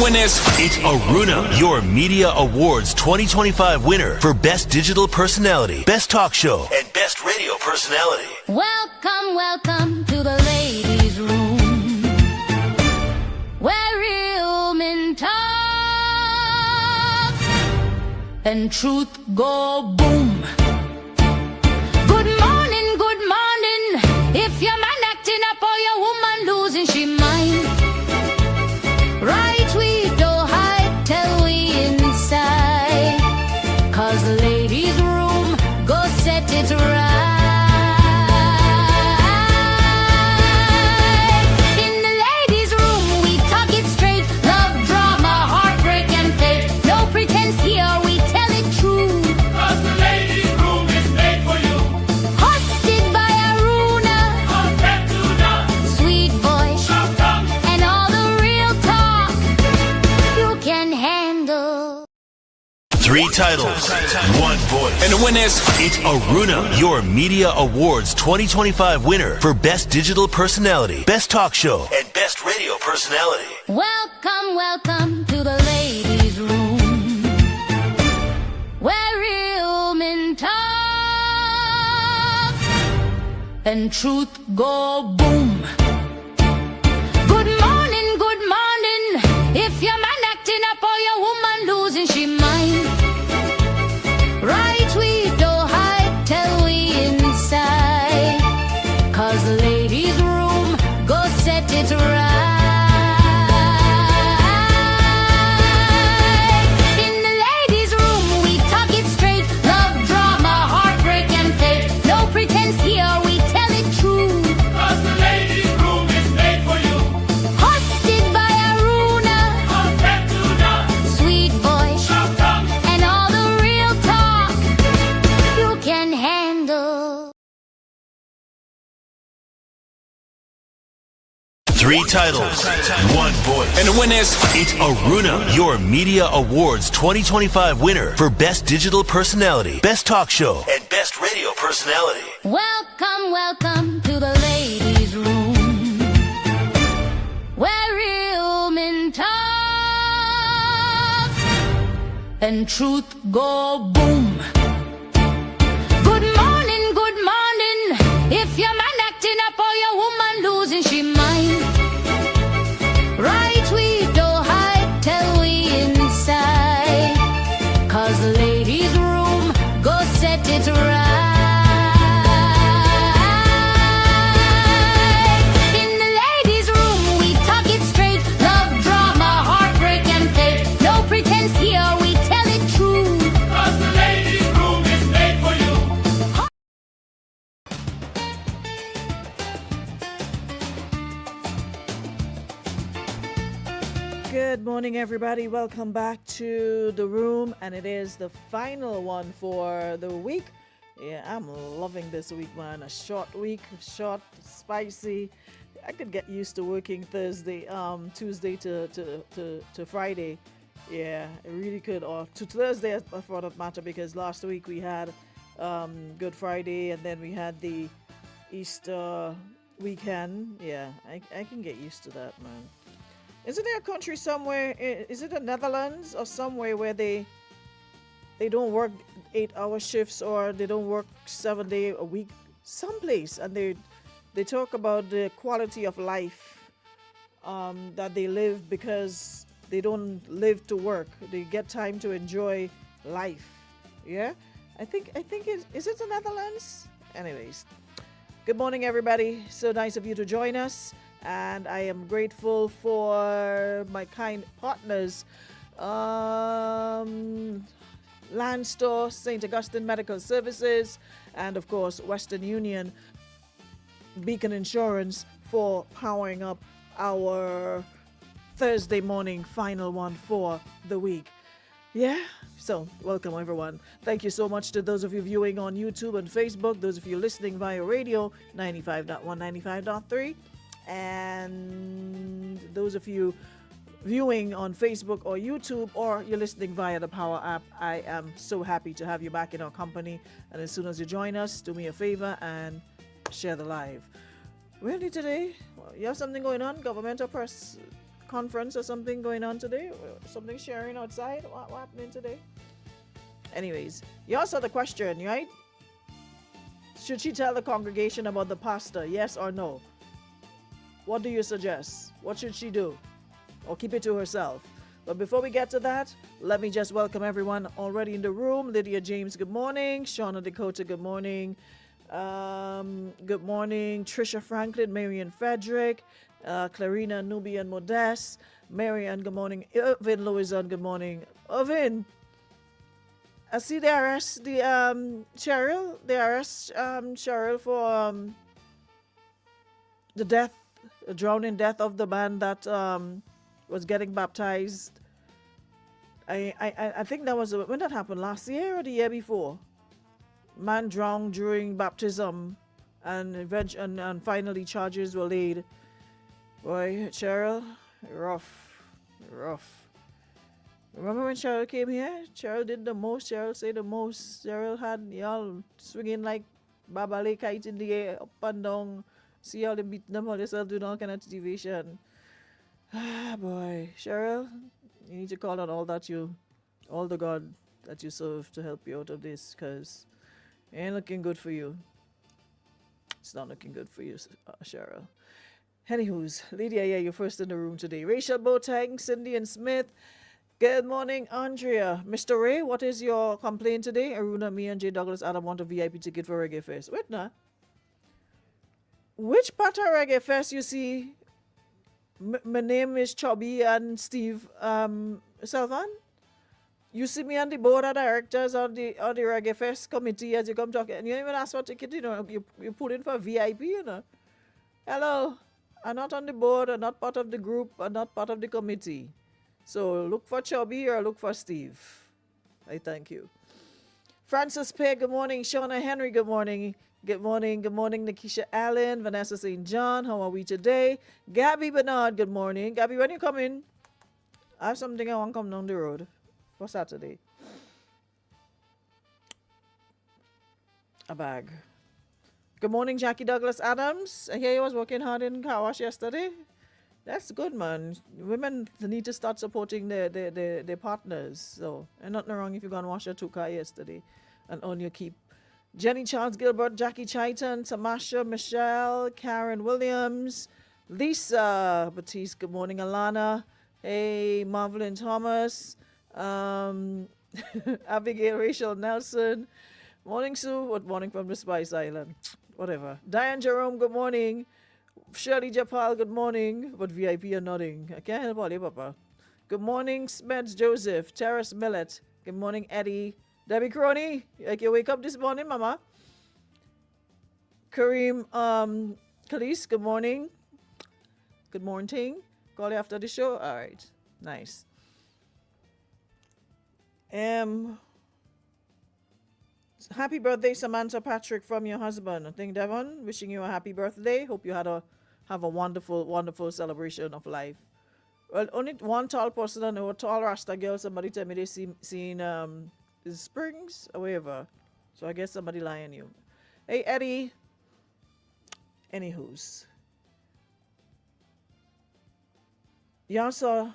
winners. It's Aruna, your Media Awards 2025 winner for Best Digital Personality, Best Talk Show, and Best Radio Personality. Welcome, welcome to the ladies' room, where real men talk and truth go boom. Good morning, good morning. If your man acting up or your woman losing she mind, right we don't hide till we inside, 'cause the ladies' room go set it right. Three titles, one voice. And the winners. It's Aruna, your Media Awards 2025 winner for Best Digital Personality, Best Talk Show, and Best Radio Personality. Welcome, welcome to the ladies' room, where real men talk and truth go boom. Good morning, good morning. If your man acting up or your woman losing she mind, right we don't hide till we inside, 'cause the ladies' room go set it right. In the ladies' room we talk it straight, love, drama, heartbreak and fate. No pretense here, we tell it true, 'cause the ladies' room is made for you. hosted by Aruna, sweet voice and all the real talk you can handle. Three titles, one voice. And the winners. It's Aruna, your Media Awards 2025 winner for Best Digital Personality, Best Talk Show, and Best Radio Personality. Welcome, welcome to the ladies' room, where real men talk and truth go boom. Good morning, good morning. If your man acting up or your woman losing she mind, right we don't hide till we inside, 'cause the ladies' room go set it right. In the ladies' room we talk it straight, love, drama, heartbreak and fate. No pretense here, we tell it true, 'Cause the ladies' room is made for you. Good morning, everybody. Welcome back to the room, and it is the final one for the week. Yeah, I'm loving this week, man. A short week, short, spicy. I could get used to working Tuesday to Friday. Yeah, I really could, or to Thursday for that matter, because last week we had Good Friday, and then we had the Easter weekend. Yeah, I can get used to that, man. Isn't there a country somewhere? Is it the Netherlands or somewhere where they don't work 8-hour shifts, or they don't work 7 days a week? Someplace, and they talk about the quality of life that they live, because they don't live to work. They get time to enjoy life. Yeah, I think is it the Netherlands? Anyways, good morning, everybody. So nice of you to join us. And I am grateful for my kind partners, Land Store, St. Augustine Medical Services, and of course Western Union, Beacon Insurance, for powering up our Thursday morning final one for the week. Yeah, so welcome everyone. Thank you so much to those of you viewing on YouTube and Facebook, those of you listening via radio 95.1, 95.3. And those of you viewing on Facebook or YouTube, or you're listening via the Power app, I am so happy to have you back in our company. And as soon as you join us, do me a favor and share the live. Really today, you have something going on? Governmental press conference or something going on today? Something sharing outside? What happening today? Anyways, you also the question, right? Should she tell the congregation about the pastor? Yes or no? What do you suggest? What should she do? Or keep it to herself? But before we get to that, let me just welcome everyone already in the room. Lydia James, good morning. Shauna Dakota, good morning. Good morning. Trisha Franklin, Marian Frederick, Clarina Nubian Modest, Marian, good morning. Irvin Louison, good morning. Irvin, I see they arrest the Cheryl. They arrest Cheryl for the drowning death of the man that was getting baptized. I think that was when that happened, last year or the year before. Man drowned during baptism, and finally charges were laid. Boy, Cheryl, rough. Remember when Cheryl came here? Cheryl did the most. Cheryl said the most. Cheryl had y'all swinging like Babale kite in the air, up and down. See how they beat them, all yourself doing all kind of activation. Ah, boy, Cheryl, you need to call on all the God that you serve to help you out of this, because it ain't looking good for you. It's not looking good for you, Cheryl. Anywho's, Lydia, yeah, you're first in the room today. Rachel Boateng, Cindy and Smith. Good morning, Andrea. Mr. Ray, what is your complaint today? Aruna, me and J. Douglas Adam want a VIP ticket for Reggae Fest. Wait now. Which part of Reggae Fest you see? My name is Chubby and Steve Selvan. You see me on the board of directors of the Reggae Fest committee as you come talking, and you don't even ask for a ticket, you put in for VIP, Hello, I'm not on the board, I'm not part of the group, I'm not part of the committee. So look for Chubby or look for Steve. I thank you. Francis Peg, good morning. Shauna Henry, good morning. Good morning, Nikisha Allen, Vanessa St. John, how are we today? Gabby Bernard, good morning. Gabby, when you coming? I have something I want to come down the road for Saturday. A bag. Good morning, Jackie Douglas Adams. I hear you was working hard in car wash yesterday. That's good, man. Women need to start supporting their partners. So, and nothing wrong if you go and wash your 2 car yesterday and earn your keep. Jenny Charles Gilbert, Jackie Chaiton, Tamasha, Michelle, Karen Williams, Lisa Batiste, good morning, Alana. Hey, Marvelyn Thomas, Abigail Rachel Nelson. Morning, Sue. Good morning from the Spice Island. Whatever. Diane Jerome, good morning. Shirley Japal, good morning. But VIP are nodding. I can't help all you, Papa. Good morning, Smeds Joseph. Terrace Millet. Good morning, Eddie. Debbie Crony, like you wake up this morning, Mama. Kareem Khalees, good morning. Good morning. Call you after the show. All right. Nice. Happy birthday, Samantha Patrick, from your husband. I think Devon, wishing you a happy birthday. Hope you have a wonderful, wonderful celebration of life. Well, only one tall person and a tall Rasta girl. Somebody tell me they seen Springs or wherever. So I guess somebody lying you. Hey, Eddie. Anywho's. Y'all saw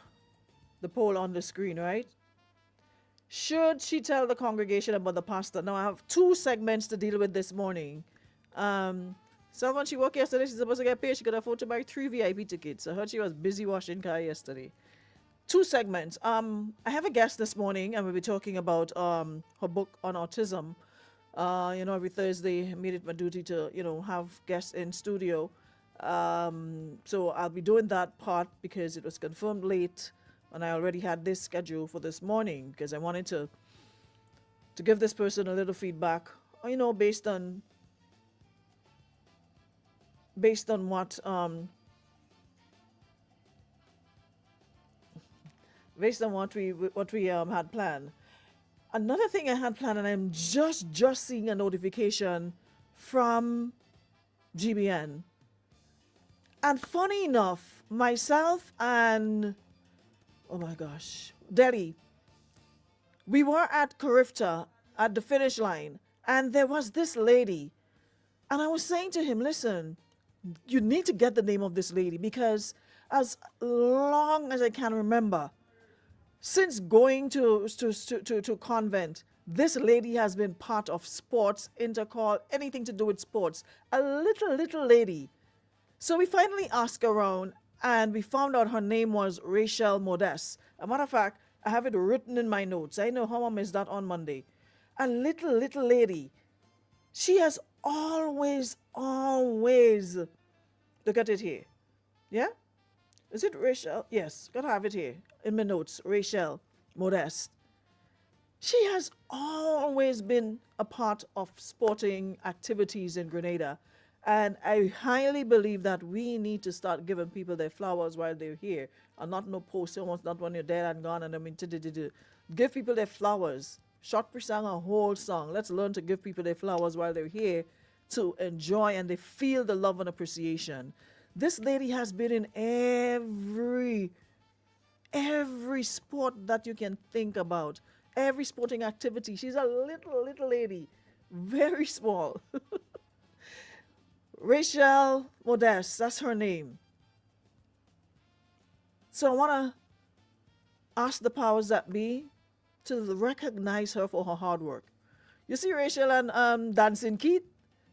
the poll on the screen, right? Should she tell the congregation about the pastor? Now, I have 2 segments to deal with this morning. Someone she worked yesterday, she's supposed to get paid. She could afford to buy 3 VIP tickets. I heard she was busy washing car yesterday. 2 segments. I have a guest this morning, and we'll be talking about her book on autism. Every Thursday, I made it my duty to, have guests in studio. So I'll be doing that part because it was confirmed late, and I already had this scheduled for this morning because I wanted to give this person a little feedback, based on what we had planned. Another thing I had planned, and I'm just seeing a notification from GBN. And funny enough, myself and, oh my gosh, Delhi, we were at Carifta at the finish line, and there was this lady. And I was saying to him, listen, you need to get the name of this lady because as long as I can remember. Since going to convent, this lady has been part of sports, intercall, anything to do with sports. A little lady. So we finally asked around and we found out her name was Rachel Modeste. A matter of fact, I have it written in my notes. I know how I missed that on Monday. A little lady. She has always, look at it here. Yeah? Is it Rachel? Yes, gotta have it here in my notes. Rachel Modeste. She has always been a part of sporting activities in Grenada. And I highly believe that we need to start giving people their flowers while they're here. And not no post almost not when you're dead and gone and I mean give people their flowers. Short per song, a whole song. Let's learn to give people their flowers while they're here to enjoy and they feel the love and appreciation. This lady has been in every sport that you can think about. Every sporting activity. She's a little lady. Very small. Rachel Modeste, that's her name. So I want to ask the powers that be to recognize her for her hard work. You see Rachel and Dancing Keith?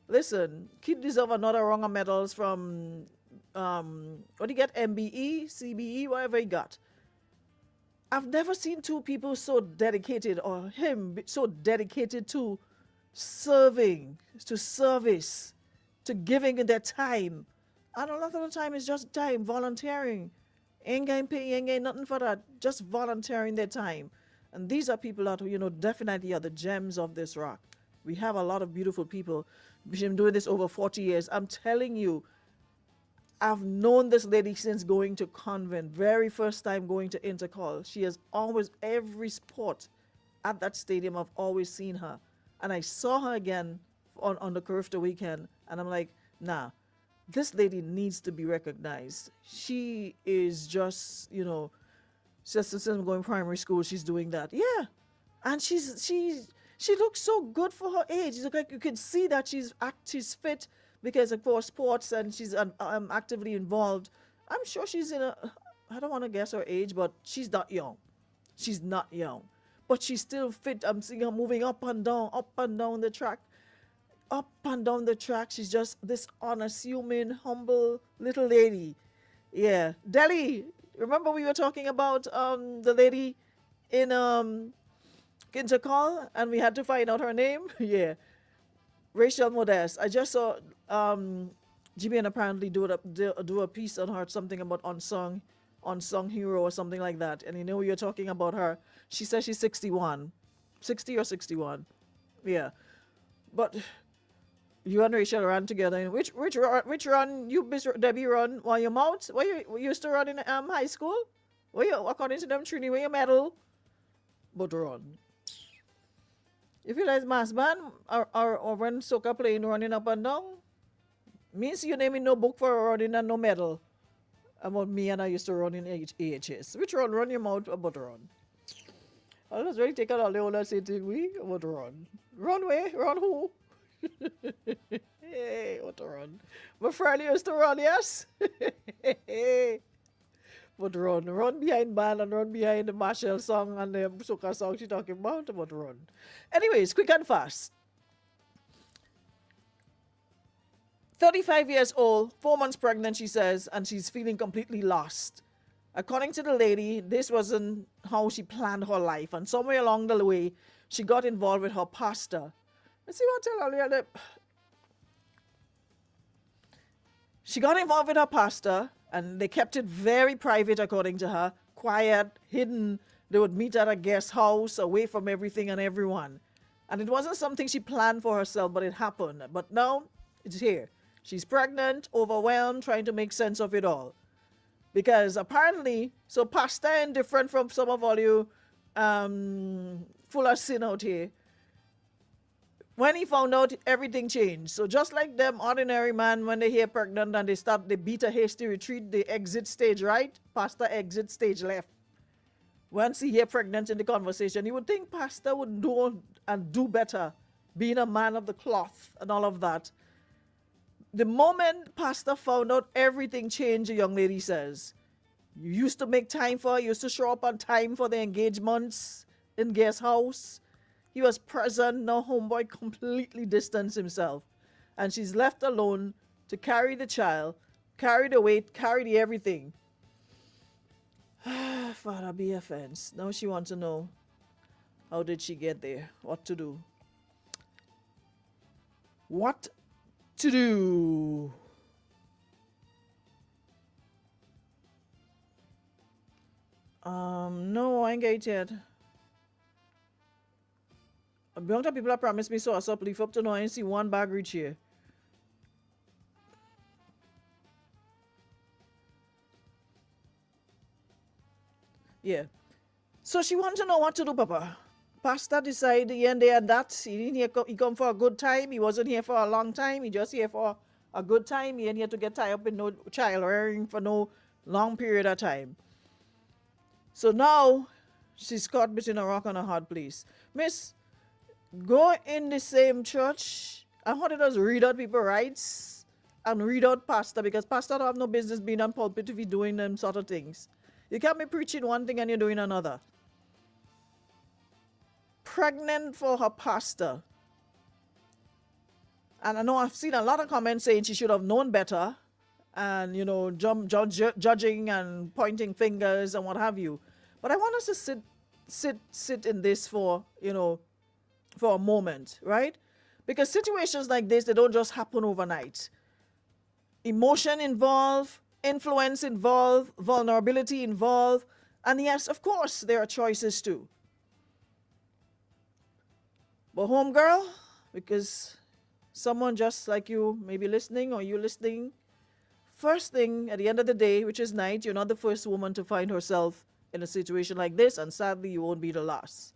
Listen, Keith deserve another round of medals from, what do you get, MBE, CBE, whatever he got. I've never seen two people so dedicated, or him so dedicated to serving, to service, to giving their time. And a lot of the time it's just time, volunteering. Ain't getting paid, ain't getting nothing for that. Just volunteering their time. And these are people that, definitely are the gems of this rock. We have a lot of beautiful people. We've been doing this over 40 years. I'm telling you, I've known this lady since going to convent. Very first time going to intercall. She has always, every sport at that stadium, I've always seen her. And I saw her again on the Curfew weekend. And I'm like, nah, this lady needs to be recognized. She is just, since I'm going primary school, she's doing that. Yeah. And she looks so good for her age. It's like you can see that she's fit because of course sports and she's actively involved. I'm sure she's I don't want to guess her age, but she's not young. She's not young. But she's still fit. I'm seeing her moving up and down the track. Up and down the track. She's just this unassuming, humble little lady. Yeah. Delhi, remember we were talking about the lady in Intercall and we had to find out her name? Yeah. Rachel Modeste. I just saw GBN apparently do a piece on her, something about unsung hero or something like that. And you're talking about her. She says she's 61. 60 or 61. Yeah. But you and Rachel ran together. Which run you Debbie run while you're out? Where you used to run in high school? Where you, according to them, Trini, where you medal? But run. If you like mass band or when soccer playing running up and down, means you name in no book for running and no medal. About me and I used to run in AHS. Which run your mouth about run? I'll just really take out all the old say to we about run. Run where? Run who? Hey, what a run. My friend used to run, yes? But run behind band and run behind the Marshall song and the soca song she talking about run. Anyways, quick and fast. 35 years old, 4 months pregnant, she says, and she's feeling completely lost. According to the lady, this wasn't how she planned her life, and somewhere along the way, she got involved with her pastor. Let's see what I tell you. She got involved with her pastor, and they kept it very private, according to her, quiet, hidden. They would meet at a guest house, away from everything and everyone. And it wasn't something she planned for herself, but it happened. But now, it's here. She's pregnant, overwhelmed, trying to make sense of it all. Because apparently, so pastor and different from some of all you full of sin out here. When he found out, everything changed. So just like them ordinary man, when they hear pregnant and they beat a hasty retreat, they exit stage right, pastor exit stage left. Once he hear pregnant in the conversation, you would think pastor would do better, being a man of the cloth and all of that. The moment pastor found out, everything changed, the young lady says. You used to make time for her. You used to show up on time for the engagements in guest house. He was present. Now homeboy completely distanced himself. And she's left alone to carry the child, carry the weight, carry the everything. Father, be offense. Now she wants to know, how did she get there? What to do? What to do? No, I ain't get it yet. A bunch of people have promised me so I saw leaf up to now. I ain't see one bag reach here. Yeah. So she wants to know what to do, Papa. Pastor decided the end there and that. He didn't here he come for a good time. He wasn't here for a long time. He just here for a good time. He ain't here to get tied up in no child rearing for no long period of time. So now she's caught between a rock and a hard place. Miss, go in the same church. I want to just read out people's rights and read out pastor, because pastor don't have no business being on pulpit if he's doing them sort of things. You can't be preaching one thing and you're doing another. Pregnant for her pastor. And I know I've seen a lot of comments saying she should have known better, and, you know, judging and pointing fingers and what have you. But I want us to sit in this for, you know, for a moment, right? Because situations like this, they don't just happen overnight. Emotion involved, influence involved, vulnerability involved, and yes, of course, there are choices too. But homegirl, because someone just like you may be listening, or you listening, first thing at the end of the day, which is night, you're not the first woman to find herself in a situation like this, and sadly you won't be the last.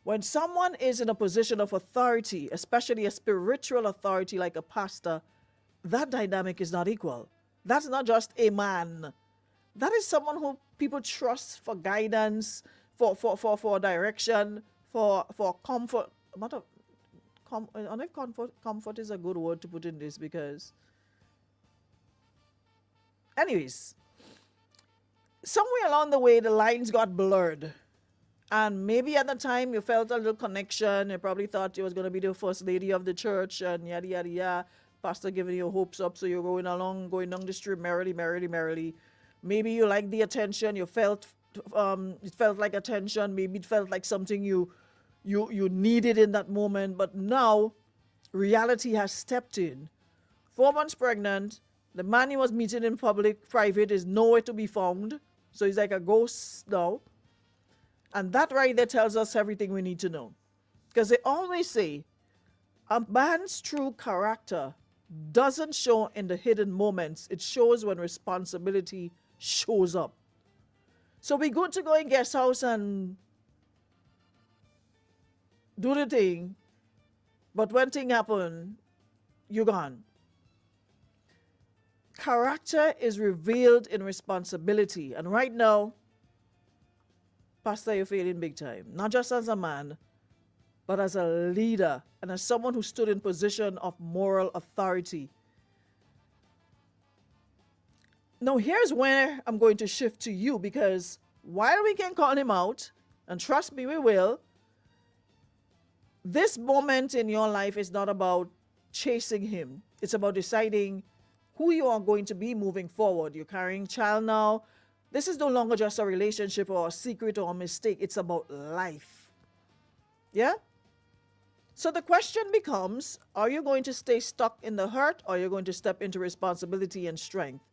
When someone is in a position of authority, especially a spiritual authority like a pastor, that dynamic is not equal. That's not just a man. That is someone who people trust for guidance, for direction, for comfort. I don't know if comfort is a good word to put in this, because anyways, somewhere along the way the lines got blurred. And maybe at the time you felt a little connection. You probably thought you was going to be the first lady of the church and yada, yada, yada. Pastor giving you hopes up, so you're going down the street merrily. Maybe you liked the attention. You felt, it felt like attention. Maybe it felt like something you needed in that moment. But now, reality has stepped in. 4 months pregnant. The man he was meeting in private is nowhere to be found. So he's like a ghost now. And that right there tells us everything we need to know. Because they always say, a man's true character doesn't show in the hidden moments. It shows when responsibility shows up. So we good to go in guest house and do the thing. But when thing happen, you're gone. Character is revealed in responsibility. And right now, Pastor, you're failing big time. Not just as a man, but as a leader and as someone who stood in position of moral authority. Now, here's where I'm going to shift to you, because while we can call him out, and trust me, we will, this moment in your life is not about chasing him. It's about deciding who you are going to be moving forward. You're carrying a child now. This is no longer just a relationship or a secret or a mistake. It's about life. Yeah? So the question becomes, are you going to stay stuck in the hurt, or are you going to step into responsibility and strength?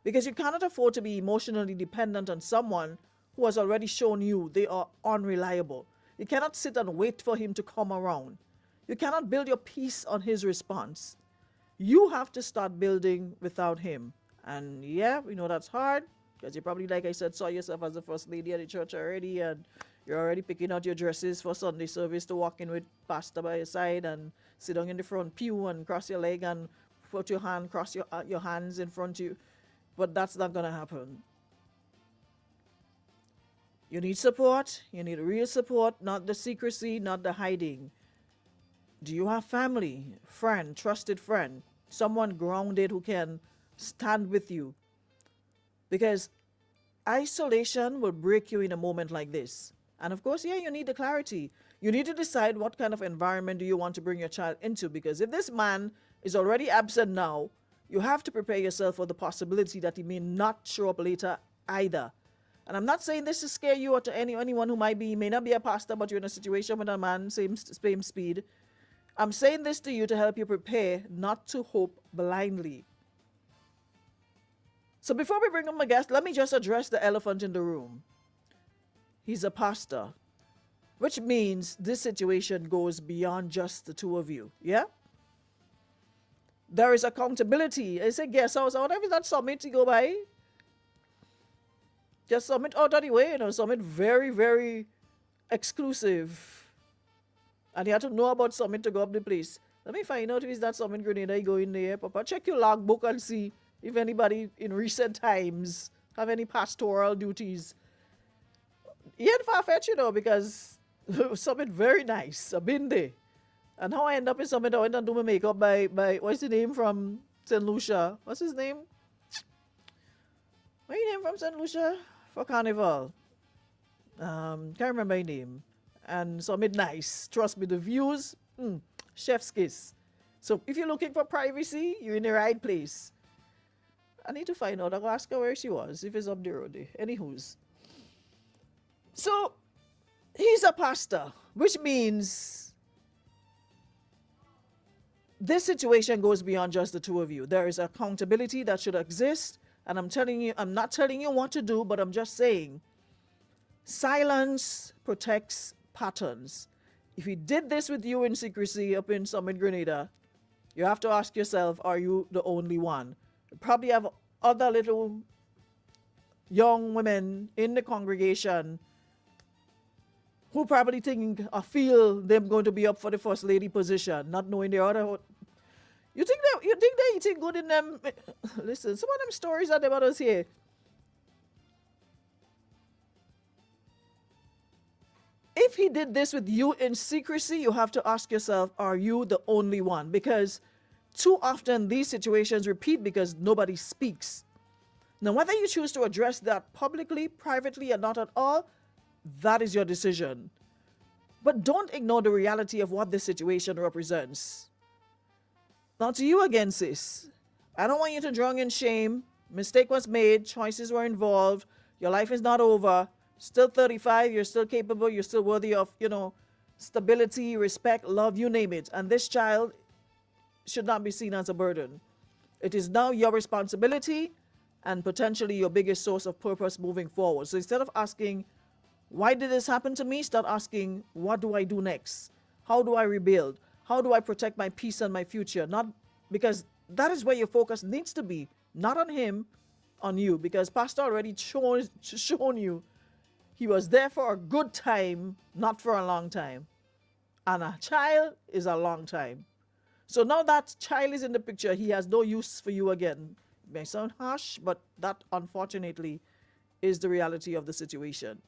Because you cannot afford to be emotionally dependent on someone who has already shown you they are unreliable. You cannot sit and wait for him to come around. You cannot build your peace on his response. You have to start building without him. And yeah, we know that's hard, because you probably, like I said, saw yourself as the first lady at the church already, and you're already picking out your dresses for Sunday service to walk in with pastor by your side and sit down in the front pew and cross your leg and put your hand, cross your hands in front of you. But that's not going to happen. You need support. You need real support, not the secrecy, not the hiding. Do you have family, friend, trusted friend, someone grounded who can stand with you? Because isolation will break you in a moment like this. And of course, yeah, you need the clarity. You need to decide what kind of environment do you want to bring your child into, because if this man is already absent now, you have to prepare yourself for the possibility that he may not show up later either. And I'm not saying this to scare you or to anyone who may not be a pastor, but you're in a situation with a man, same speed. I'm saying this to you to help you prepare not to hope blindly. So before we bring on my guest, let me just address the elephant in the room. He's a pastor, which means this situation goes beyond just the two of you, yeah? There is accountability. I say guest house, whatever is that summit you go by? Just summit out of the way, summit very, very exclusive. And you have to know about summit to go up the place. Let me find out if it's that summit Grenada you go in there, Papa. Check your logbook and see if anybody in recent times have any pastoral duties. Yet far-fetched, because summit very nice. I've been there. And how I end up in summit, I went and do my makeup by what's the name from St. Lucia? What's his name? What's your name from St. Lucia? For Carnival. Can't remember my name. And summit nice. Trust me, the views, chef's kiss. So if you're looking for privacy, you're in the right place. I need to find out. I'll ask her where she was, if it's up the road there. Anywho's. So, he's a pastor, which means this situation goes beyond just the two of you. There is accountability that should exist. And I'm not telling you what to do, but I'm just saying, silence protects patterns. If he did this with you in secrecy up in Summit, Grenada, you have to ask yourself, are you the only one? You probably have other little young women in the congregation who probably think or feel them going to be up for the first lady position, not knowing the other. You think they eating good in them? Listen, some of them stories that they want us here. If he did this with you in secrecy, you have to ask yourself, are you the only one? Because too often these situations repeat because nobody speaks. Now, whether you choose to address that publicly, privately, or not at all, that is your decision. But don't ignore the reality of what this situation represents. Now, to you again, sis, I don't want you to drown in shame. Mistake was made, choices were involved, your life is not over. Still 35, you're still capable, you're still worthy of, stability, respect, love, you name it. And this child should not be seen as a burden. It is now your responsibility and potentially your biggest source of purpose moving forward. So instead of asking, why did this happen to me? Start asking, what do I do next? How do I rebuild? How do I protect my peace and my future? Not because that is where your focus needs to be, not on him, on you. Because Pastor already shown you he was there for a good time, not for a long time. And a child is a long time. So now that child is in the picture, he has no use for you again. It may sound harsh, but that unfortunately is the reality of the situation.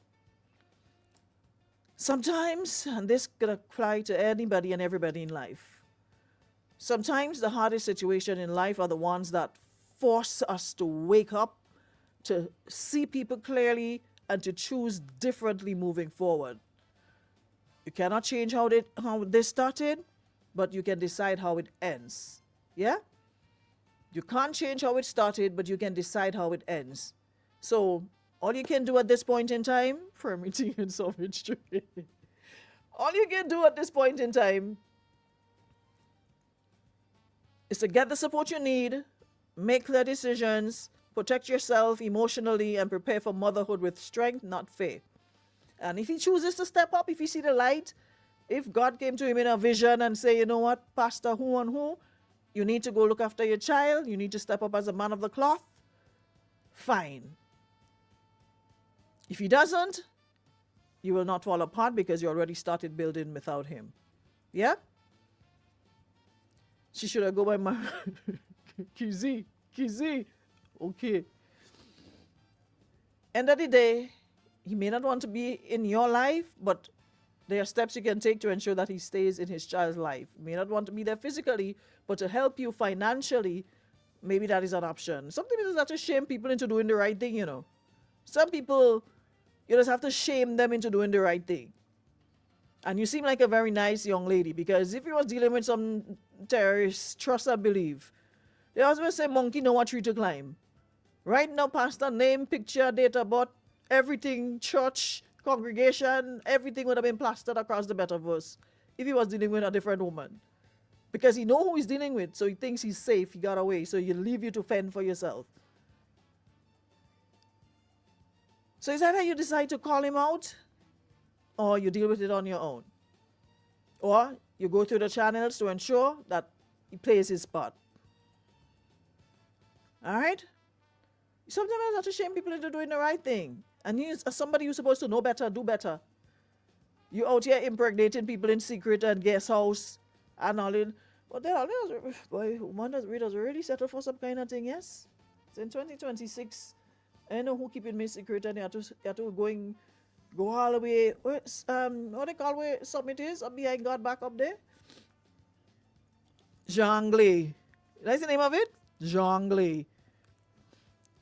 Sometimes, and this could apply to anybody and everybody in life, sometimes the hardest situation in life are the ones that force us to wake up, to see people clearly, and to choose differently moving forward. You cannot change how this started, but you can decide how it ends. Yeah? You can't change how it started, but you can decide how it ends. So, all you can do at this point in time, for meeting in Summit Street, all you can do at this point in time is to get the support you need, make clear decisions, protect yourself emotionally, and prepare for motherhood with strength, not fear. And if he chooses to step up, if he see the light, if God came to him in a vision and say, you know what, Pastor who and who, you need to go look after your child, you need to step up as a man of the cloth, fine. If he doesn't, you will not fall apart because you already started building without him. Yeah? She should have go by my Kizzy. Okay. End of the day, he may not want to be in your life, but there are steps you can take to ensure that he stays in his child's life. He may not want to be there physically, but to help you financially, maybe that is an option. Something that does not shame people into doing the right thing, Some people, you just have to shame them into doing the right thing. And you seem like a very nice young lady, because if you was dealing with some terrorists, trust and believe. They always say monkey know what tree to climb. Right now, pastor, name, picture, date of birth, everything, church, congregation, everything would have been plastered across the metaverse if he was dealing with a different woman. Because he know who he's dealing with, so he thinks he's safe, he got away, so he'll leave you to fend for yourself. So is that how you decide to call him out? Or you deal with it on your own? Or you go through the channels to ensure that he plays his part. Alright? Sometimes you have to shame people into doing the right thing. And you, as somebody who's supposed to know better, do better. You out here impregnating people in secret and guest house and all in. But then, boy, woman does really settle for some kind of thing, yes? It's in 2026. I know who keeping me secret, and you have to go all the way. What they call where summit is up behind God back up there? Jonglei. That's the name of it? Jonglei.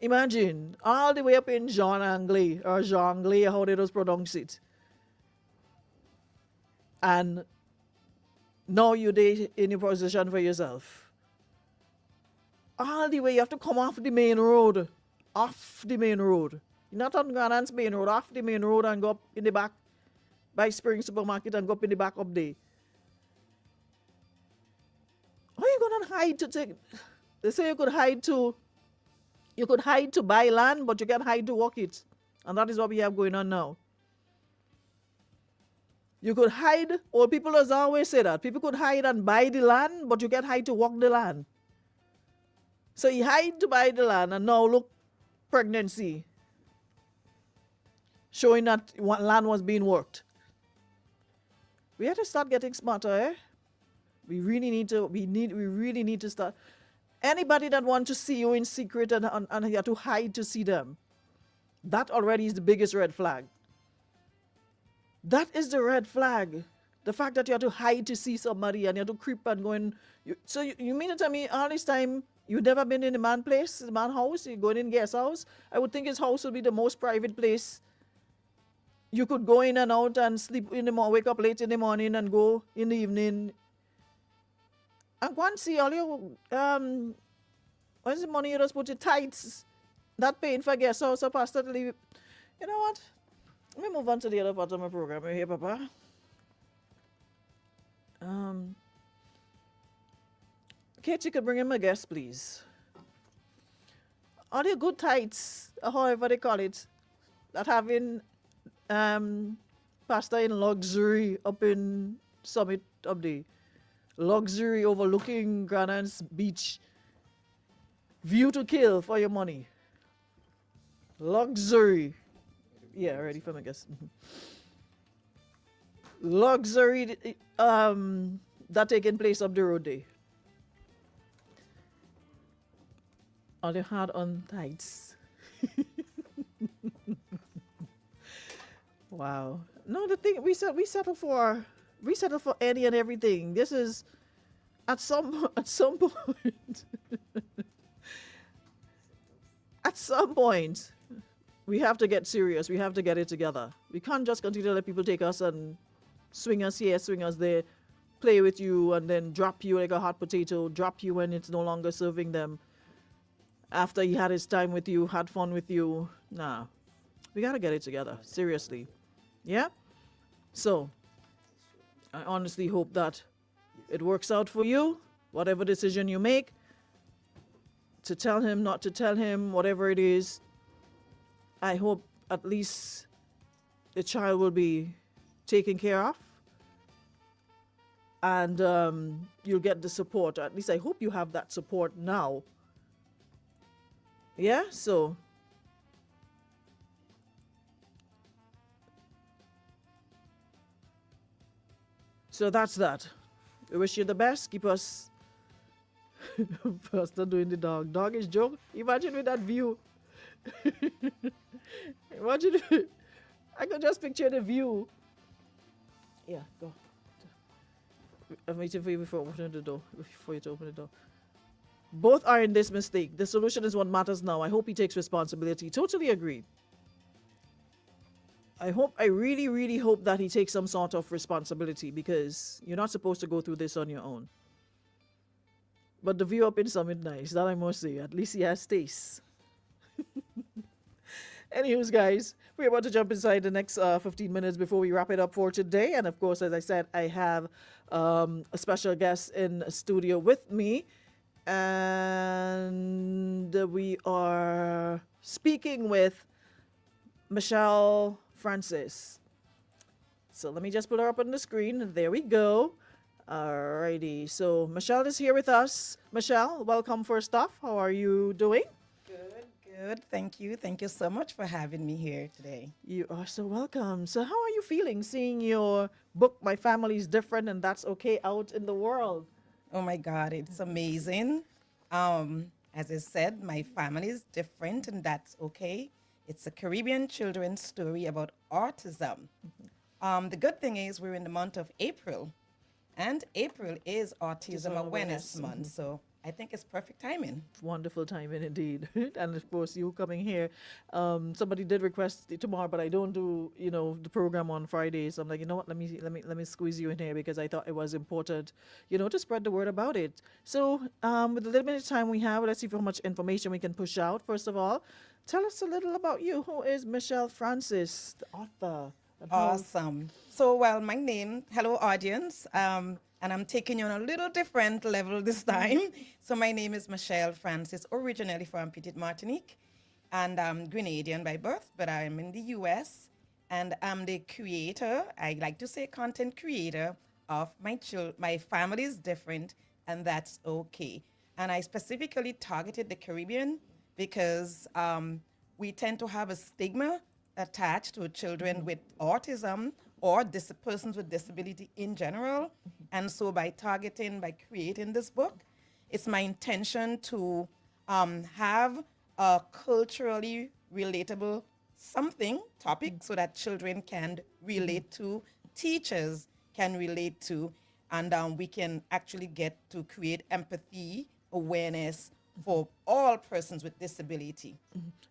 Imagine all the way up in Jonglei or Jonglei, how they just pronounce it. And now you're there in your position for yourself. All the way you have to come off the main road. Off the main road. You're not on Ghanaian's main road, off the main road and go up in the back by Spring Supermarket and go up in the back up there. How are you gonna hide to take? They say you could hide to buy land, but you can't hide to walk it. And that is what we have going on now. You could hide, or people always say that. People could hide and buy the land, but you can't hide to walk the land. So you hide to buy the land, and now look, pregnancy. Showing that land was being worked. We have to start getting smarter, eh? We really need to start. Anybody that wants to see you in secret and you have to hide to see them, that already is the biggest red flag. That is the red flag. The fact that you have to hide to see somebody and you have to creep and go in. So you mean to tell me all this time you've never been in the man's place, the man's house, you're going in guest house? I would think his house would be the most private place. You could go in and out and sleep in the morning, wake up late in the morning and go in the evening. And go and see all your, what's the money you just put your tithes, that paying for guest house or pastor to leave it. You know what? Let me move on to the other part of my program here, Papa. Kate, you could bring in my guest, please. All the good tithes, or however they call it, that having pastor in luxury up in Summit up there. Luxury overlooking Granan's beach. View to kill for your money. Luxury. Yeah, ready for my guess. Luxury that taking place up the road there. All the hard on tights. Wow. No, the thing we settle for any and everything. This is at some point. At some point, we have to get serious. We have to get it together. We can't just continue to let people take us and swing us here, swing us there, play with you, and then drop you like a hot potato, drop you when it's no longer serving them. After he had his time with you, had fun with you. Nah. We got to get it together. Seriously. Yeah? So, I honestly hope that it works out for you, whatever decision you make, to tell him, not to tell him, whatever it is. I hope at least the child will be taken care of, and you'll get the support. At least I hope you have that support now. Yeah, so that's that. We wish you the best. Keep us. Pastor doing the dog. Dog is joke. Imagine with that view. Imagine. I could just picture the view. Yeah, go. I'm waiting for you before opening the door. Before you to open the door. Both are in this mistake. The solution is what matters now. I hope he takes responsibility. Totally agree. I really, really hope that he takes some sort of responsibility because you're not supposed to go through this on your own. But the view up in Summit nice, that I must say. At least he has taste. Anyways, guys, we're about to jump inside the next 15 minutes before we wrap it up for today. And of course, as I said, I have a special guest in studio with me. And we are speaking with Michelle Francis. So let me just put her up on the screen. There we go. Alrighty. So Michelle is here with us. Michelle, welcome first off. How are you doing? Good. Thank you. Thank you so much for having me here today. You are so welcome. So how are you feeling seeing your book, My Family's Different and That's Okay, out in the world? Oh my God, it's amazing. As I said, my family is different and that's okay. It's a Caribbean children's story about autism. The good thing is we're in the month of April, and April is Autism Awareness Month. So I think it's perfect timing. Wonderful timing indeed. And of course, you coming here. Somebody did request it tomorrow, but I don't do the program on Fridays. So I'm like, you know what? Let me squeeze you in here because I thought it was important, to spread the word about it. So with the little bit of time we have, let's see how much information we can push out. First of all, tell us a little about you. Who is Michelle Francis, the author? And how- Awesome. So, well, my name, hello audience, and I'm taking you on a little different level this time. So my name is Michelle Francis, originally from Petite Martinique, and I'm Grenadian by birth, but I'm in the US, and I'm the creator, I like to say content creator of My Family is Different, and That's Okay. And I specifically targeted the Caribbean because we tend to have a stigma attached to children with autism or persons with disability in general. And so by creating this book, it's my intention to have a culturally relatable topic so that children can relate to, teachers can relate to, and we can actually get to create empathy, awareness for all persons with disability.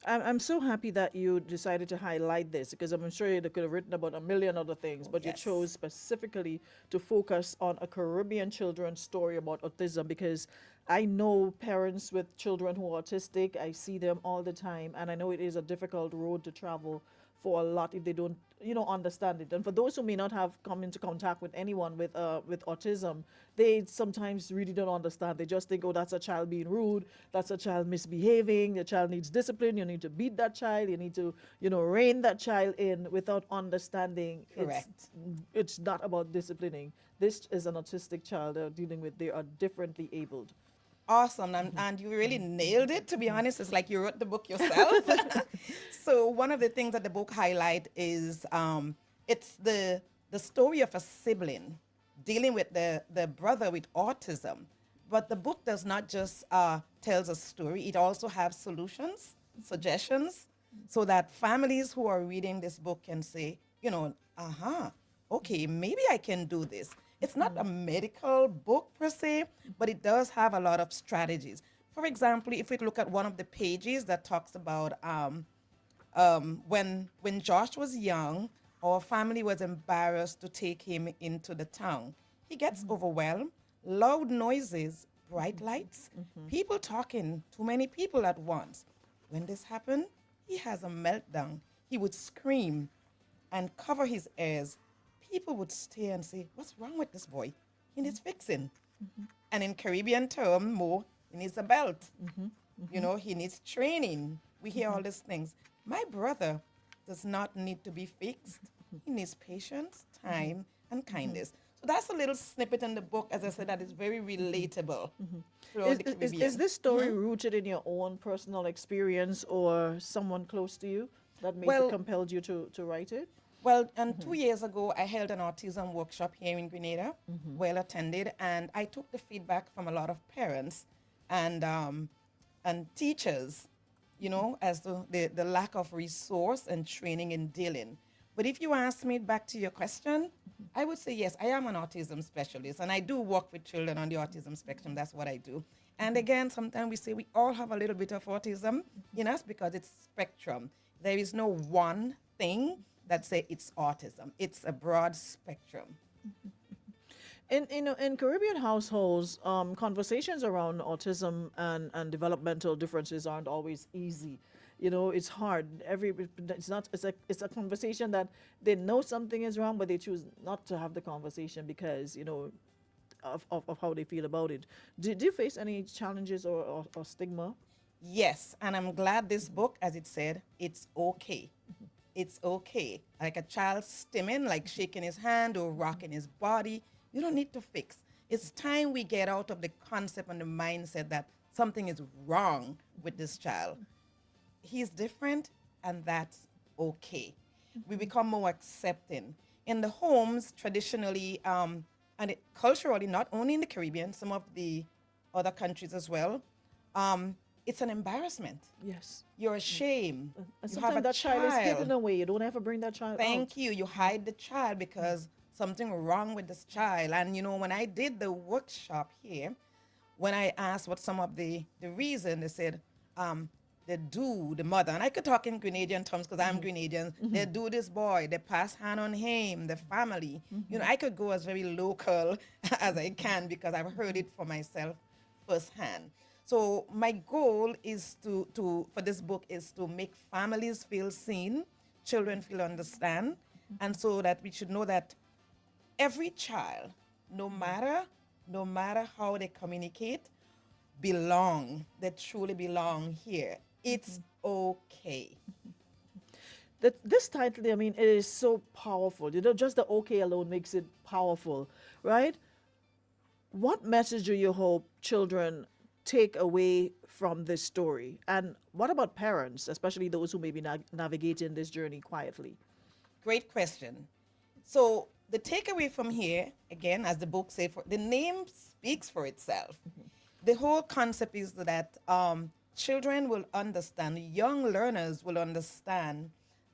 I'm so happy that you decided to highlight this because I'm sure you could have written about a million other things, but Yes. you chose specifically to focus on a Caribbean children's story about autism because I know parents with children who are autistic. I see them all the time, and I know it is a difficult road to travel for a lot if they don't understand it. And for those who may not have come into contact with anyone with autism, they sometimes really don't understand. They just think, oh, that's a child being rude, that's a child misbehaving, the child needs discipline, you need to beat that child, you need to rein that child in, without understanding Correct. it's not about disciplining. This is an autistic child they're dealing with. They are differently abled. Awesome, and you really nailed it, to be honest. It's like you wrote the book yourself. So one of the things that the book highlight is it's the story of a sibling dealing with the brother with autism. But the book does not just tells a story, it also has solutions, suggestions, so that families who are reading this book can say, okay, maybe I can do this. It's not a medical book per se, but it does have a lot of strategies. For example, if we look at one of the pages that talks about when Josh was young, our family was embarrassed to take him into the town. He gets overwhelmed, loud noises, bright lights, people talking, too many people at once. When this happened, he has a meltdown. He would scream and cover his ears. People would stare and say, what's wrong with this boy? He needs fixing. And in Caribbean term, more, he needs a belt. He needs training. We hear all these things. My brother does not need to be fixed. He needs patience, time, and kindness. So that's a little snippet in the book, as I said, that is very relatable. throughout the Caribbean. Is this story rooted in your own personal experience or someone close to you that compelled you to write it? Well, 2 years ago, I held an autism workshop here in Grenada, well attended, and I took the feedback from a lot of parents and teachers, as the lack of resource and training in dealing. But if you ask me, back to your question, I would say yes, I am an autism specialist, and I do work with children on the autism spectrum. That's what I do. And again, sometimes we say we all have a little bit of autism in us because it's spectrum. There is no one thing that say it's autism. It's a broad spectrum. In Caribbean households, conversations around autism and developmental differences aren't always easy. You know, it's hard. It's a conversation that they know something is wrong, but they choose not to have the conversation because, you know, of how they feel about it. Did you face any challenges or stigma? Yes, and I'm glad this book, as it said, it's okay. It's okay. Like a child stimming, like shaking his hand or rocking his body, you don't need to fix. It's time we get out of the concept and the mindset that something is wrong with this child. He's different, and that's okay. We become more accepting. In the homes, traditionally, culturally, not only in the Caribbean, some of the other countries as well, it's an embarrassment. Yes. You're ashamed. And You have sometimes a that child is hidden child. away. You don't ever bring that child out. Thank you. You hide the child because something wrong with this child. And you know, when I did the workshop when I asked what some of the reason, they said, the mother, and I could talk in Grenadian terms because I'm Grenadian, they do this boy, they pass hand on him, the family. You know, I could go as very local as I can because I've heard it for myself firsthand. So my goal is for this book is to make families feel seen, children feel understand, and so that we should know that every child, no matter how they communicate, belong. They truly belong here. It's okay. This title, I mean, it is so powerful. You know, just the okay alone makes it powerful, right? What message do you hope children take away from this story? And what about parents, especially those who may be navigating this journey quietly? Great question. So the takeaway from here, again, as the book says, the name speaks for itself. The whole concept is that children will understand, young learners will understand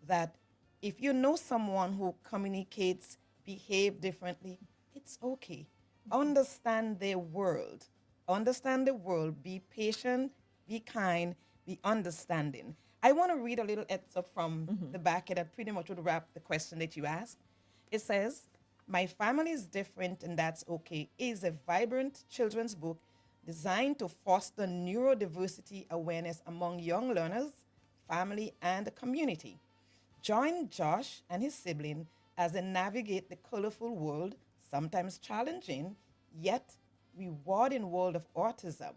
that if you know someone who communicates, behave differently, it's okay. Understand their world. Understand the world. Be patient, be kind, be understanding. I want to read a little excerpt from the back that pretty much would wrap the question that you asked. It says, "My family is different and that's okay" is a vibrant children's book designed to foster neurodiversity awareness among young learners, family, and the community. Join Josh and his sibling as they navigate the colorful world, sometimes challenging, yet rewarding world of autism.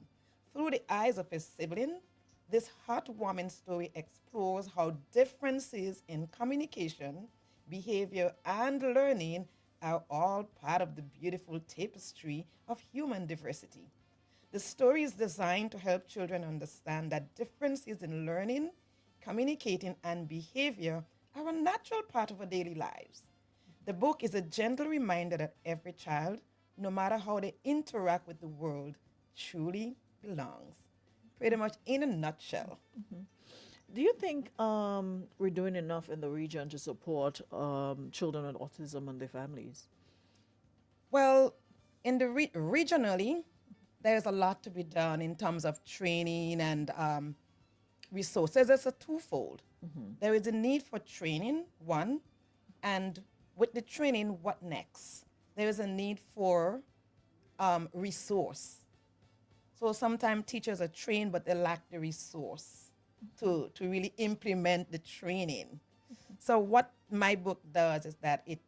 Through the eyes of his sibling, this heartwarming story explores how differences in communication, behavior, and learning are all part of the beautiful tapestry of human diversity. The story is designed to help children understand that differences in learning, communicating, and behavior are a natural part of our daily lives. The book is a gentle reminder that every child, no matter how they interact with the world, truly belongs. Pretty much in a nutshell. Do you think we're doing enough in the region to support children with autism and their families? Well, in the regionally, there's a lot to be done in terms of training and resources. It's a twofold. There is a need for training, one, and with the training, what next? There is a need for resource. So sometimes teachers are trained, but they lack the resource to really implement the training. So what my book does is that it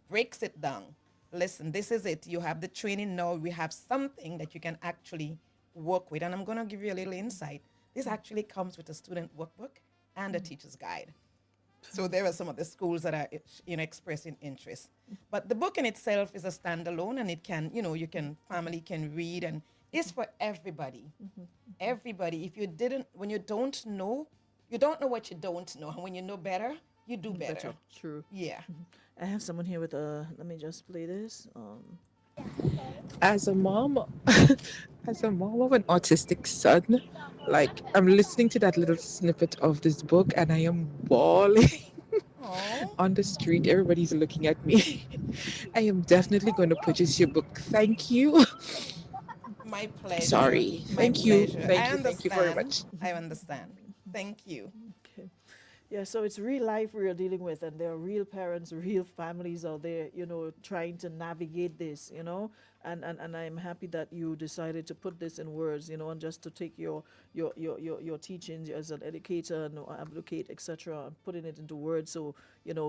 breaks it down. Listen, this is it. You have the training now. We have something that you can actually work with. And I'm going to give you a little insight. This actually comes with a student workbook and a teacher's guide. So there are some of the schools that are expressing interest. But the book in itself is a standalone, and it can, family can read, and it's for everybody. Everybody. When you don't know what you don't know. And when you know better, you do better. True. Yeah. I have someone here with let me just play this. As a mom, as a mom of an autistic son, like I'm listening to that little snippet of this book and I am bawling Oh, on the street. Everybody's looking at me. I am definitely going to purchase your book. Thank you. my pleasure. Sorry. My Thank you. pleasure. Thank I you. Thank you very understand. much. I understand. Thank you. Okay. Yeah, so it's real life we are dealing with, and there are real parents, real families out there, trying to navigate this, and I'm happy that you decided to put this in words, and just to take your teachings as an educator and advocate, etc., and putting it into words so,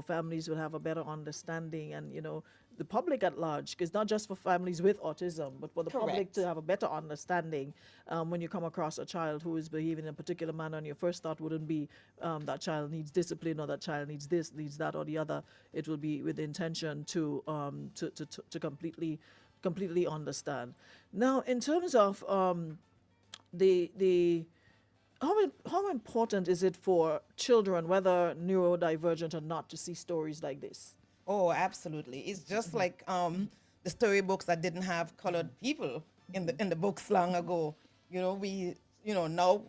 families will have a better understanding and, the public at large, because not just for families with autism, but for the public Correct. to have a better understanding when you come across a child who is behaving in a particular manner, and your first thought wouldn't be that child needs discipline or that child needs this, needs that, or the other. It will be with the intention to completely understand. Now, in terms of the how important is it for children, whether neurodivergent or not, to see stories like this? Oh, absolutely. It's just like the storybooks that didn't have colored people in the books long ago. Now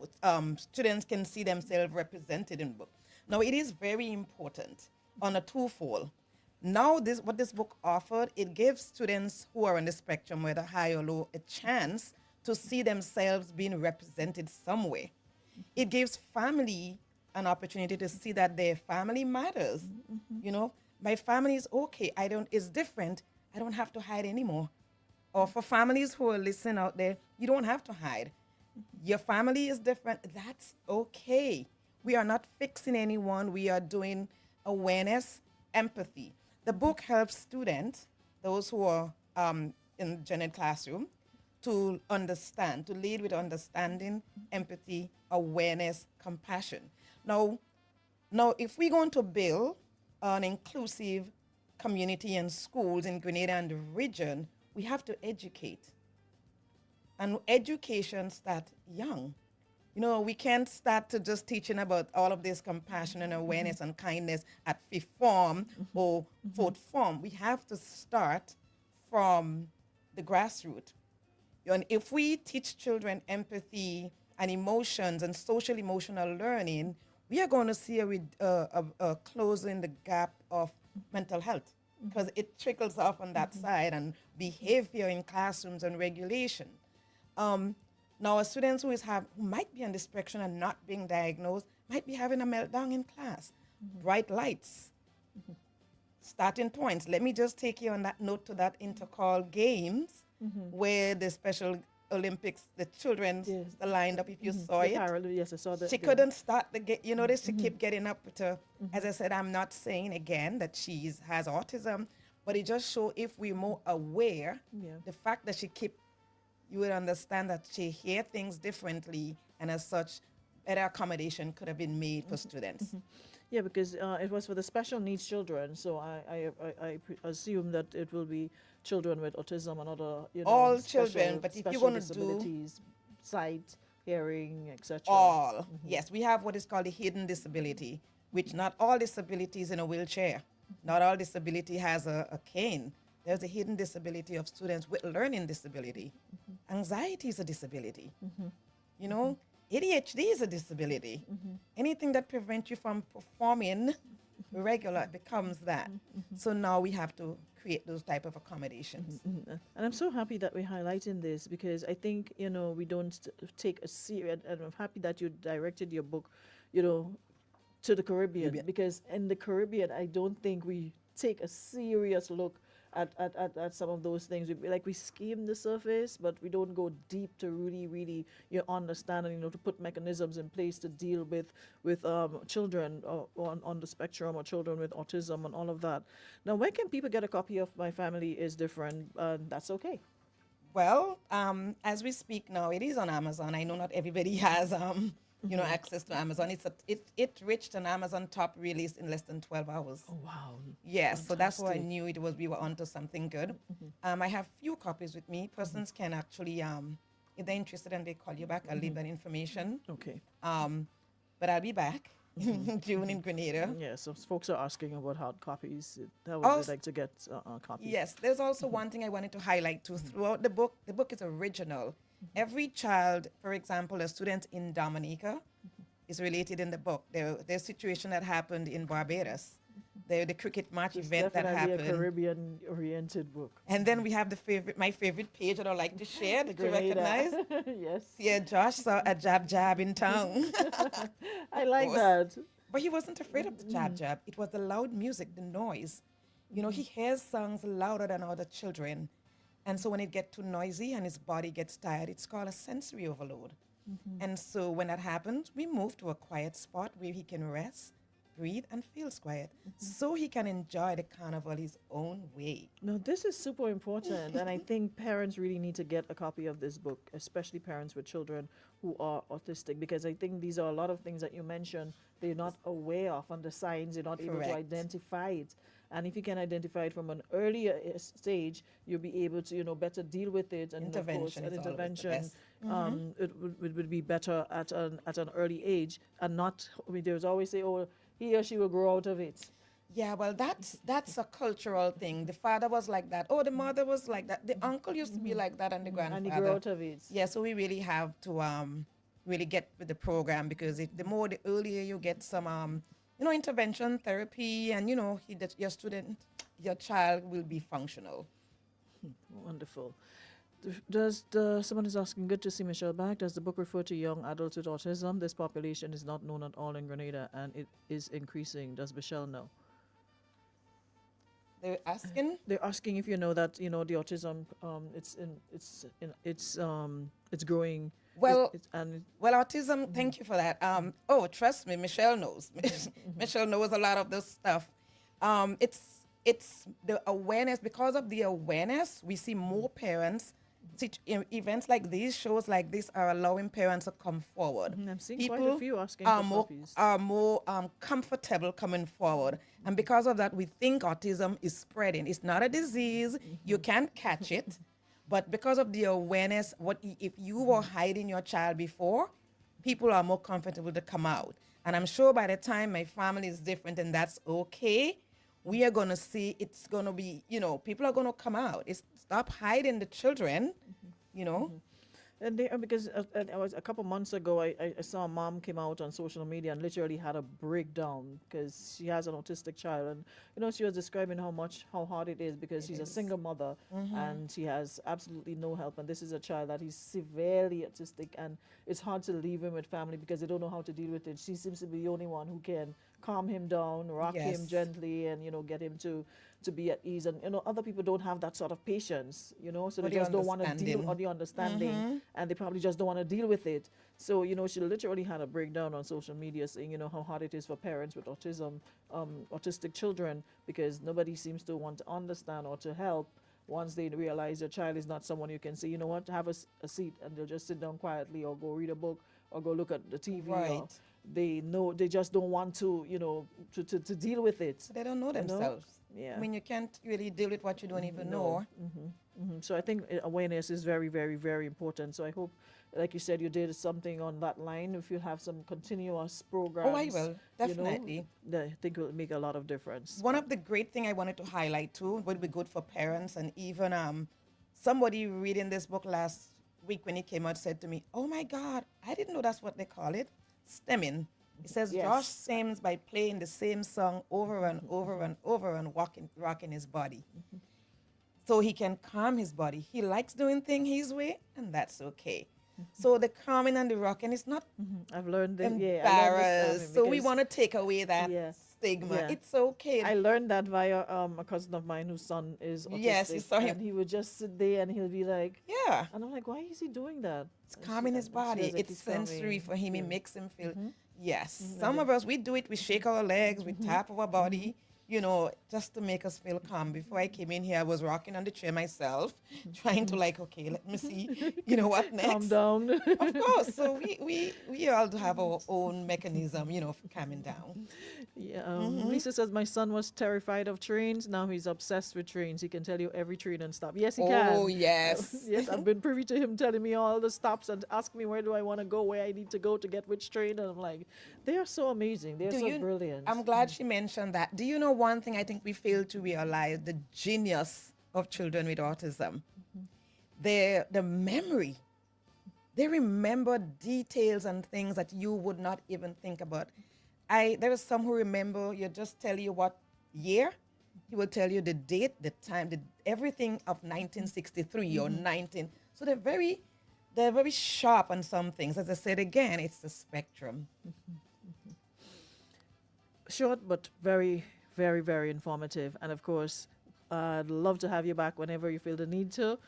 students can see themselves represented in book. Now it is very important on a twofold. Now what this book offered, it gives students who are on the spectrum, whether high or low, a chance to see themselves being represented somewhere. It gives family an opportunity to see that their family matters. My family is okay. It's different. I don't have to hide anymore. Or for families who are listening out there, you don't have to hide. Your family is different. That's okay. We are not fixing anyone. We are doing awareness, empathy. The book helps students, those who are in general classroom, to understand, to lead with understanding, empathy, awareness, compassion. Now, if we're going to build an inclusive community and schools in Grenada and the region, we have to educate. And education starts young. We can't start to just teaching about all of this compassion and awareness and kindness at fifth form or fourth form. We have to start from the grassroots. And if we teach children empathy and emotions and social emotional learning, we are going to see a closing the gap of mental health, because it trickles off on that side, and behavior in classrooms and regulation. Now, a student who might be on the spectrum and not being diagnosed might be having a meltdown in class. Bright lights, starting points. Let me just take you on that note to that intercall games, where the Special Olympics, the children lined up. If you saw it, Yes, I saw that. she couldn't start the game. You notice she kept getting up to. As I said, I'm not saying again that she has autism, but it just shows if we're more aware, the fact that you would understand that she hear things differently, and as such, better accommodation could have been made for students. Yeah, because it was for the special needs children, so I assume that it will be children with autism and other, All special- children, but if you're special gonna do- disabilities, sight, hearing, etc. All. Yes, we have what is called a hidden disability, which not all disabilities in a wheelchair. Not all disability has a cane. There's a hidden disability of students with learning disability. Anxiety is a disability. ADHD is a disability. Anything that prevents you from performing regular becomes that. So now we have to create those type of accommodations. And I'm so happy that we're highlighting this, because I think, we don't take a serious, and I'm happy that you directed your book, to the Caribbean, because in the Caribbean, I don't think we take a serious look at some of those things. We skim the surface, but we don't go deep to really understand and to put mechanisms in place to deal with children on the spectrum, or children with autism and all of that. Now, where can people get a copy of My Family is Different? That's okay. Well, as we speak now, it is on Amazon. I know not everybody has access to Amazon. It reached an Amazon top release in less than 12 hours. Oh, wow. Yes, so that's why I knew we were onto something good. I have few copies with me. Persons can actually, if they're interested and they call you back, I'll leave that information. Okay. But I'll be back in June in Grenada. Yeah, so folks are asking about hard copies. How would they like to get a copy? Yes, there's also one thing I wanted to highlight too. Throughout the book is original. Every child, for example, a student in Dominica is related in the book. Their situation that happened in Barbados. The cricket match event that Definitely happened. a Caribbean-oriented book. And then we have my favorite page that I like to share that you Grenada. recognize. Yes. Yeah, Josh saw a jab in town. I like course. that. But he wasn't afraid of the jab jab. It was the loud music, the noise. You know, he hears songs louder than other children. And so when it gets too noisy and his body gets tired, it's called a sensory overload. And so when that happens, we move to a quiet spot where he can rest, breathe, and feels quiet. So he can enjoy the carnival his own way. No, this is super important, and I think parents really need to get a copy of this book, especially parents with children who are autistic, because I think these are a lot of things that you mentioned they're not aware of, and the signs they're not able to Correct. identify it. And if you can identify it from an earlier stage, you'll be able to, better deal with it. And of course, Intervention an is always the intervention, best. it would be better at an early age, and not. I mean, there's always say, oh, he or she will grow out of it. Yeah, well, that's a cultural thing. The father was like that. Oh, the mother was like that. The uncle used to be like that, and the grandfather. And he grew out of it. Yeah, so we really have to really get with the program, because the earlier you get some intervention therapy, and your child will be functional. Wonderful. Someone is asking, good to see Michelle back. Does the book refer to young adults with autism? This population is not known at all in Grenada, and it is increasing. Does Michelle know? They're asking. They're asking if you know that the autism it's growing. Well, and Well, autism, thank you for that. Trust me, Michelle knows. Michelle knows a lot of this stuff. It's the awareness. Because of the awareness, we see more parents. Events like these, shows like this, are allowing parents to come forward. I'm seeing quite a few asking are for more, copies. are more comfortable coming forward. And because of that, we think autism is spreading. It's not a disease. You can't catch it. But because of the awareness, if you were hiding your child before, people are more comfortable to come out. And I'm sure by the time my family is different, and that's okay, we are going to see it's going to be, people are going to come out. Stop hiding the children, And because I was a couple months ago, I saw a mom came out on social media and literally had a breakdown because she has an autistic child, and she was describing how hard it is because she's a single mother and she has absolutely no help, and this is a child that is severely autistic, and it's hard to leave him with family because they don't know how to deal with it. She seems to be the only one who can calm him down, rock him Yes. gently, and get him to be at ease. And other people don't have that sort of patience, so Or they the just don't want to deal, understanding. or the understanding, and they probably just don't want to deal with it. So she literally had a breakdown on social media saying how hard it is for parents with autism, autistic children, because nobody seems to want to understand or to help. Once they realize your child is not someone you can say, have a seat, and they'll just sit down quietly or go read a book or go look at the TV. Or Right. they just don't want to to deal with it. they don't know themselves. Yeah. I mean, you can't really deal with what you don't even know. So I think awareness is very, very, very important. So I hope, like you said, you did something on that line. If you have some continuous programs, Oh, I will, definitely. I think it will make a lot of difference. One of the great thing I wanted to highlight too would be good for parents, and even somebody reading this book last week when it came out said to me, "Oh my God, I didn't know that's what they call it, stemming." It says Yes. Josh Sims by playing the same song over and over and over and rocking his body, so he can calm his body. He likes doing things his way, and that's okay. So the calming and the rocking is not I've learned that. embarrassed. So we want to take away that Yeah. stigma. Yeah. It's okay. I learned that via a cousin of mine whose son is autistic. Yes, you saw him. And he would just sit there and he'll be like, yeah. and I'm like, why is he doing that? It's calming his body. feels like It's he's sensory calming for him. It him. makes him feel. Yes. Some of us, we do it. We shake our legs. We tap our body, just to make us feel calm. Before I came in here, I was rocking on the chair myself, trying to okay, let me see, what next. Calm down. Of course. So we all have our own mechanism, for calming down. Yeah, Lisa says, my son was terrified of trains. Now he's obsessed with trains. He can tell you every train and stop. Yes, he can. Oh, yes. Yes, I've been privy to him telling me all the stops and asking me where do I want to go, where I need to go to get which train. And I'm like, they are so amazing. They're so brilliant. I'm glad she mentioned that. Do you know one thing I think we fail to realize? The genius of children with autism. The memory. They remember details and things that you would not even think about. There are some who remember, you just tell you what year, he will tell you the date, the time, everything of 1963 or 19. So they're very sharp on some things. As I said again, it's the spectrum. short, but very, very, very informative. And of course, I'd love to have you back whenever you feel the need to.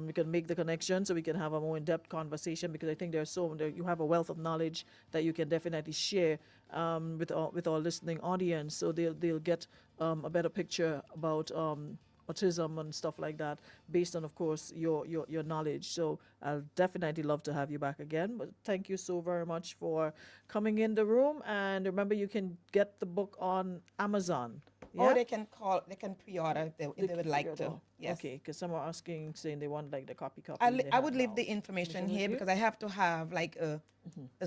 We can make the connection so we can have a more in-depth conversation, because I think you have a wealth of knowledge that you can definitely share with our listening audience, so they'll get a better picture about autism and stuff like that, based on, of course, your knowledge. So I'll definitely love to have you back again. But thank you so very much for coming in the room. And remember, you can get the book on Amazon. Or Yeah? they can pre-order if they would like to. Yes. Okay, because some are asking, saying they want like the copy. I they would have leave now. the information with here you? because I have to have like a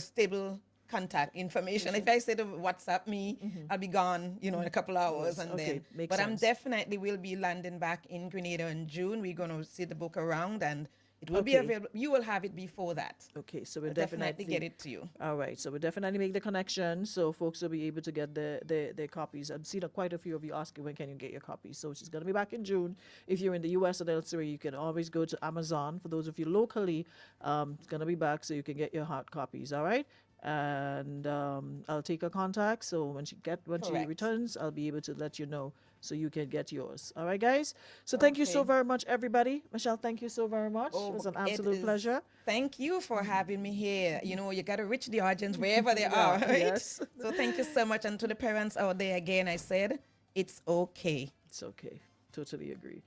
stable contact information. If I say to WhatsApp me, I'll be gone, in a couple hours, and Okay, then. makes But I'm sense. definitely will be landing back in Grenada in June. We're going to see the book around, and it will be Okay. available. You will have it before that. Okay, so we'll I'll definitely get it to you. All right, so we'll definitely make the connection, so folks will be able to get their copies. I've seen quite a few of you asking when can you get your copies. So she's going to be back in June. If you're in the U.S. or elsewhere, you can always go to Amazon. For those of you locally, it's going to be back so you can get your hard copies. All right. And I'll take her contact. So when she Correct. returns, I'll be able to let you know so you can get yours. All right, guys. So thank you so Okay. very much, everybody. Michelle, thank you so very much. Oh, it was an it absolute is- pleasure. Thank you for having me here. You got to reach the audience wherever they Yeah, are, right? yes. So thank you so much. And to the parents out there, again, I said, it's okay. It's okay. Totally agree.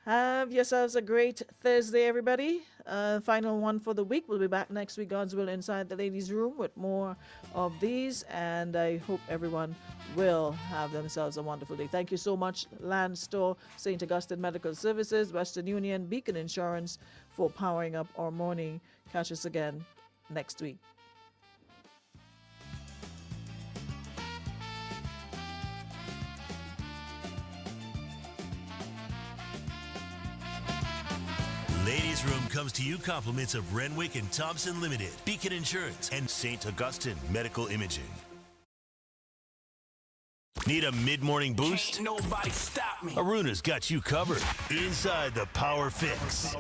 Have yourselves a great Thursday, everybody. Final one for the week. We'll be back next week, God's will, inside the ladies' room with more of these. And I hope everyone will have themselves a wonderful day. Thank you so much, Land Store, St. Augustine Medical Services, Western Union, Beacon Insurance, for powering up our morning. Catch us again next week. Ladies Room comes to you compliments of Renwick and Thompson Limited, Beacon Insurance, and St. Augustine Medical Imaging. Need a mid-morning boost? Ain't nobody stop me. Aruna's got you covered. Inside the Power Fix.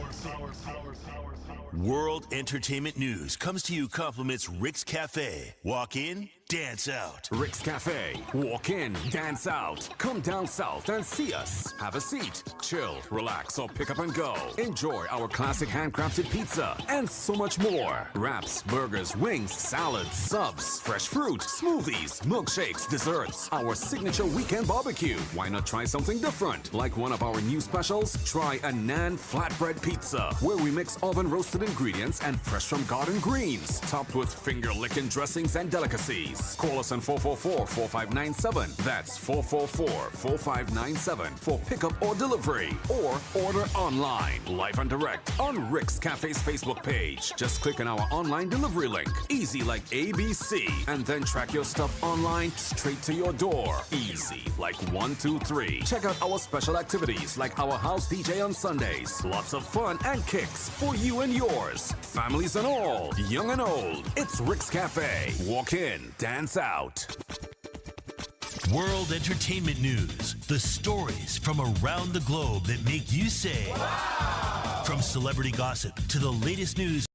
World Entertainment News comes to you compliments Rick's Cafe. Walk in, dance out. Rick's Cafe. Walk in, dance out. Come down south and see us. Have a seat, chill, relax, or pick up and go. Enjoy our classic handcrafted pizza and so much more. Wraps, burgers, wings, salads, subs, fresh fruit, smoothies, milkshakes, desserts. Our signature weekend barbecue. Why not try something different? Like one of our new specials, try a Nan flatbread pizza, where we mix oven roasted ingredients and fresh from garden greens, topped with finger-licking dressings and delicacies. Call us on 444-4597. That's 444-4597 for pickup or delivery. Or order online, live and direct on Rick's Cafe's Facebook page. Just click on our online delivery link. Easy like ABC. And then track your stuff online straight to your door. Easy like 1, 2, 3. Check out our special activities like our house DJ on Sundays. Lots of fun and kicks for you and yours. Families and all, young and old. It's Rick's Cafe. Walk in, dance out. World Entertainment News. The stories from around the globe that make you say, wow! From celebrity gossip to the latest news